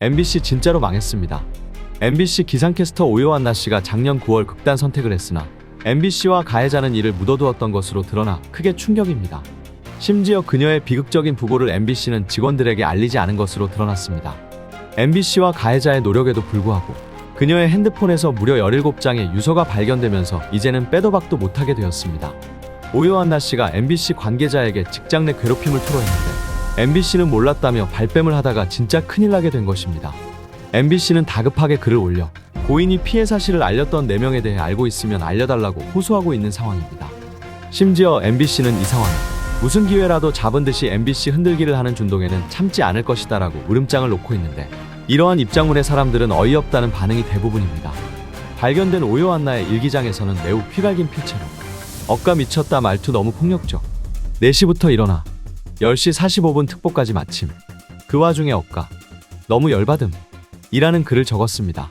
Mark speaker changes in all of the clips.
Speaker 1: MBC 진짜로 망했습니다. MBC 기상캐스터 오요한나 씨가 작년 9월 극단 선택을 했으나 MBC와 가해자는 이를 묻어두었던 것으로 드러나 크게 충격입니다. 심지어 그녀의 비극적인 부고를 MBC는 직원들에게 알리지 않은 것으로 드러났습니다. MBC와 가해자의 노력에도 불구하고 그녀의 핸드폰에서 무려 17장의 유서가 발견되면서 이제는 빼도 박도 못하게 되었습니다. 오요한나 씨가 MBC 관계자에게 직장 내 괴롭힘을 토로했는데 MBC는 몰랐다며 발뺌을 하다가 진짜 큰일 나게 된 것입니다. MBC는 다급하게 글을 올려 고인이 피해 사실을 알렸던 4명에 대해 알고 있으면 알려달라고 호소하고 있는 상황입니다. 심지어 MBC는 이 상황에 무슨 기회라도 잡은 듯이 MBC 흔들기를 하는 준동에는 참지 않을 것이다 라고 으름장을 놓고 있는데 이러한 입장문에 사람들은 어이없다는 반응이 대부분입니다. 발견된 오요한나의 일기장에서는 매우 휘갈긴 필체로 억까 미쳤다 말투 너무 폭력적 4시부터 일어나 10시 45분 특보까지 마침 그 와중에 억까 너무 열받음 이라는 글을 적었습니다.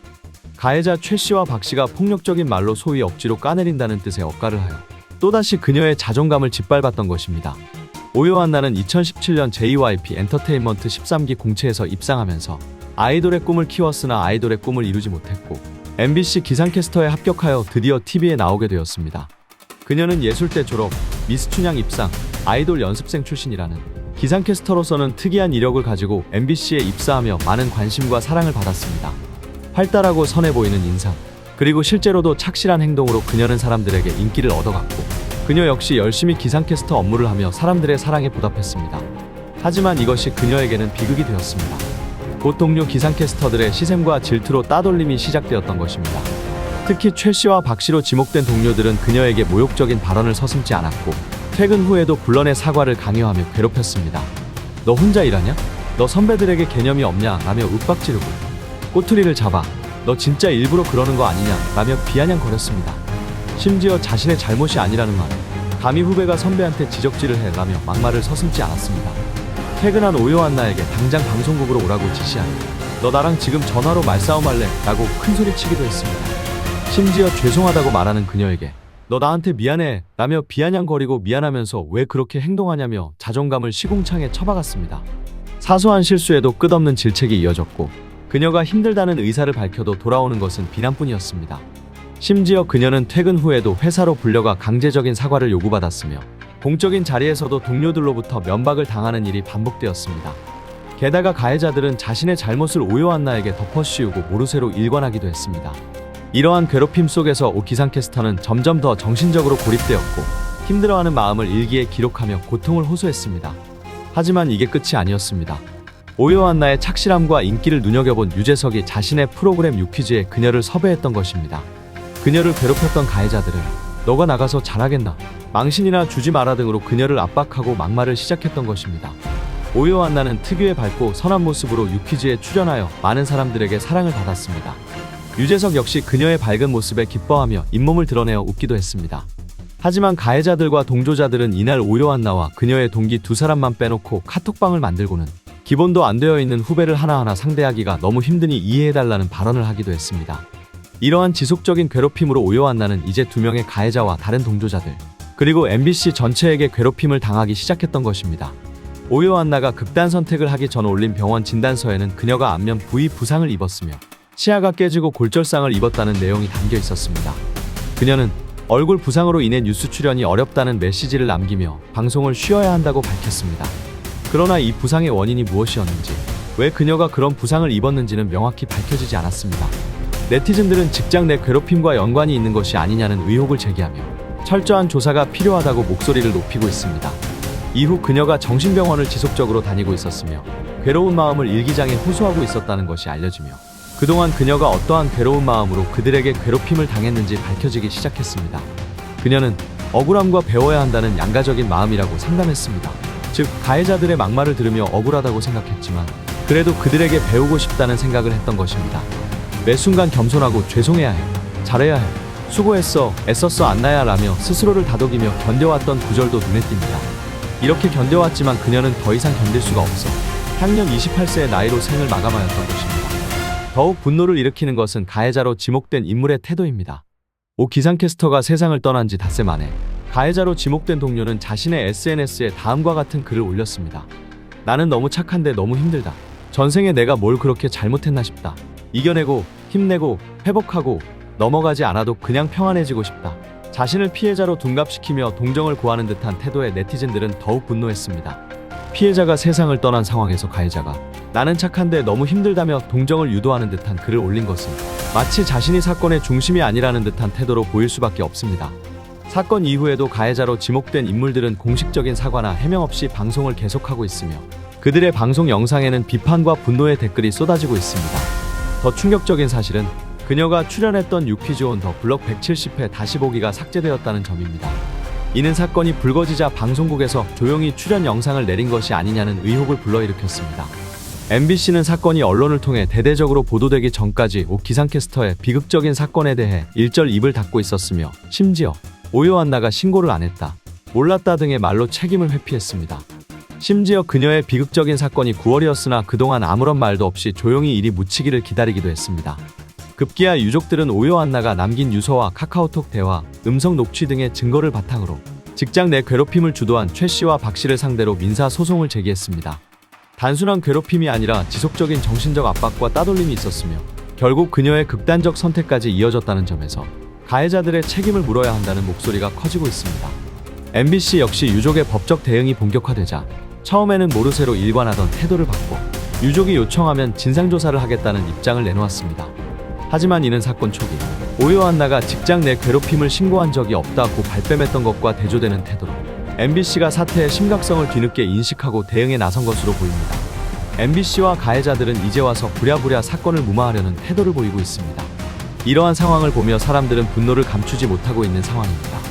Speaker 1: 가해자 최 씨와 박 씨가 폭력적인 말로 소위 억지로 까내린다는 뜻의 억까를 하여 또다시 그녀의 자존감을 짓밟았던 것입니다. 오요한나는 2017년 JYP 엔터테인먼트 13기 공채에서 입상하면서 아이돌의 꿈을 키웠으나 아이돌의 꿈을 이루지 못했고 MBC 기상캐스터에 합격하여 드디어 TV에 나오게 되었습니다. 그녀는 예술대 졸업, 미스 춘향 입상, 아이돌 연습생 출신이라는 기상캐스터로서는 특이한 이력을 가지고 MBC에 입사하며 많은 관심과 사랑을 받았습니다. 활달하고 선해 보이는 인상, 그리고 실제로도 착실한 행동으로 그녀는 사람들에게 인기를 얻어갔고 그녀 역시 열심히 기상캐스터 업무를 하며 사람들의 사랑에 보답했습니다. 하지만 이것이 그녀에게는 비극이 되었습니다. 곧 동료 기상캐스터들의 시샘과 질투로 따돌림이 시작되었던 것입니다. 특히 최 씨와 박 씨로 지목된 동료들은 그녀에게 모욕적인 발언을 서슴지 않았고 퇴근 후에도 불러내 사과를 강요하며 괴롭혔습니다. 너 혼자 일하냐? 너 선배들에게 개념이 없냐? 라며 윽박지르고 꼬투리를 잡아 너 진짜 일부러 그러는 거 아니냐? 라며 비아냥거렸습니다. 심지어 자신의 잘못이 아니라는 말에 감히 후배가 선배한테 지적질을 해 라며 막말을 서슴지 않았습니다. 퇴근한 오요한나에게 당장 방송국으로 오라고 지시하니 너 나랑 지금 전화로 말싸움할래? 라고 큰소리치기도 했습니다. 심지어 죄송하다고 말하는 그녀에게 너 나한테 미안해 라며 비아냥거리고 미안하면서 왜 그렇게 행동하냐며 자존감을 시궁창에 쳐박았습니다. 사소한 실수에도 끝없는 질책이 이어졌고 그녀가 힘들다는 의사를 밝혀도 돌아오는 것은 비난뿐이었습니다. 심지어 그녀는 퇴근 후에도 회사로 불려가 강제적인 사과를 요구받았으며 공적인 자리에서도 동료들로부터 면박을 당하는 일이 반복되었습니다. 게다가 가해자들은 자신의 잘못을 오요한나에게 덮어씌우고 모르쇠로 일관하기도 했습니다. 이러한 괴롭힘 속에서 오 기상캐스터는 점점 더 정신적으로 고립되었고 힘들어하는 마음을 일기에 기록하며 고통을 호소했습니다. 하지만 이게 끝이 아니었습니다. 오요한나의 착실함과 인기를 눈여겨본 유재석이 자신의 프로그램 유퀴즈에 그녀를 섭외했던 것입니다. 그녀를 괴롭혔던 가해자들은 너가 나가서 잘하겠나? 망신이나 주지 마라 등으로 그녀를 압박하고 막말을 시작했던 것입니다. 오요한나는 특유의 밝고 선한 모습으로 유퀴즈에 출연하여 많은 사람들에게 사랑을 받았습니다. 유재석 역시 그녀의 밝은 모습에 기뻐하며 잇몸을 드러내어 웃기도 했습니다. 하지만 가해자들과 동조자들은 이날 오요한나와 그녀의 동기 2사람만 빼놓고 카톡방을 만들고는 기본도 안 되어 있는 후배를 하나하나 상대하기가 너무 힘드니 이해해달라는 발언을 하기도 했습니다. 이러한 지속적인 괴롭힘으로 오요한나는 이제 2명의 가해자와 다른 동조자들 그리고 MBC 전체에게 괴롭힘을 당하기 시작했던 것입니다. 오요한나가 극단 선택을 하기 전 올린 병원 진단서에는 그녀가 안면 부위 부상을 입었으며 치아가 깨지고 골절상을 입었다는 내용이 담겨 있었습니다. 그녀는 얼굴 부상으로 인해 뉴스 출연이 어렵다는 메시지를 남기며 방송을 쉬어야 한다고 밝혔습니다. 그러나 이 부상의 원인이 무엇이었는지, 왜 그녀가 그런 부상을 입었는지는 명확히 밝혀지지 않았습니다. 네티즌들은 직장 내 괴롭힘과 연관이 있는 것이 아니냐는 의혹을 제기하며 철저한 조사가 필요하다고 목소리를 높이고 있습니다. 이후 그녀가 정신병원을 지속적으로 다니고 있었으며 괴로운 마음을 일기장에 호소하고 있었다는 것이 알려지며 그동안 그녀가 어떠한 괴로운 마음으로 그들에게 괴롭힘을 당했는지 밝혀지기 시작했습니다. 그녀는 억울함과 배워야 한다는 양가적인 마음이라고 상담했습니다. 즉 가해자들의 막말을 들으며 억울하다고 생각했지만 그래도 그들에게 배우고 싶다는 생각을 했던 것입니다. 매 순간 겸손하고 죄송해야 해, 잘해야 해, 수고했어, 애썼어 안나야 라며 스스로를 다독이며 견뎌왔던 구절도 눈에 띕니다. 이렇게 견뎌왔지만 그녀는 더 이상 견딜 수가 없어 향년 28세의 나이로 생을 마감하였던 것입니다. 더욱 분노를 일으키는 것은 가해자로 지목된 인물의 태도입니다. 오 기상캐스터가 세상을 떠난 지 닷새 만에 가해자로 지목된 동료는 자신의 SNS에 다음과 같은 글을 올렸습니다. 나는 너무 착한데 너무 힘들다. 전생에 내가 뭘 그렇게 잘못했나 싶다. 이겨내고 힘내고 회복하고 넘어가지 않아도 그냥 평안해지고 싶다. 자신을 피해자로 둔갑시키며 동정을 구하는 듯한 태도에 네티즌들은 더욱 분노했습니다. 피해자가 세상을 떠난 상황에서 가해자가 나는 착한데 너무 힘들다며 동정을 유도하는 듯한 글을 올린 것은 마치 자신이 사건의 중심이 아니라는 듯한 태도로 보일 수밖에 없습니다. 사건 이후에도 가해자로 지목된 인물들은 공식적인 사과나 해명 없이 방송을 계속하고 있으며 그들의 방송 영상에는 비판과 분노의 댓글이 쏟아지고 있습니다. 더 충격적인 사실은 그녀가 출연했던 유퀴즈 온 더 블럭 170회 다시 보기가 삭제되었다는 점입니다. 이는 사건이 불거지자 방송국에서 조용히 출연 영상을 내린 것이 아니냐는 의혹을 불러일으켰습니다. MBC는 사건이 언론을 통해 대대적으로 보도되기 전까지 오 기상캐스터의 비극적인 사건에 대해 일절 입을 닫고 있었으며 심지어 오요한나가 신고를 안 했다, 몰랐다 등의 말로 책임을 회피했습니다. 심지어 그녀의 비극적인 사건이 9월이었으나 그동안 아무런 말도 없이 조용히 일이 묻히기를 기다리기도 했습니다. 급기야 유족들은 오요한나가 남긴 유서와 카카오톡 대화, 음성 녹취 등의 증거를 바탕으로 직장 내 괴롭힘을 주도한 최 씨와 박 씨를 상대로 민사 소송을 제기했습니다. 단순한 괴롭힘이 아니라 지속적인 정신적 압박과 따돌림이 있었으며 결국 그녀의 극단적 선택까지 이어졌다는 점에서 가해자들의 책임을 물어야 한다는 목소리가 커지고 있습니다. MBC 역시 유족의 법적 대응이 본격화되자 처음에는 모르쇠로 일관하던 태도를 바꿔 유족이 요청하면 진상조사를 하겠다는 입장을 내놓았습니다. 하지만 이는 사건 초기 오요한나가 직장 내 괴롭힘을 신고한 적이 없다고 발뺌했던 것과 대조되는 태도로 MBC가 사태의 심각성을 뒤늦게 인식하고 대응에 나선 것으로 보입니다. MBC와 가해자들은 이제 와서 부랴부랴 사건을 무마하려는 태도를 보이고 있습니다. 이러한 상황을 보며 사람들은 분노를 감추지 못하고 있는 상황입니다.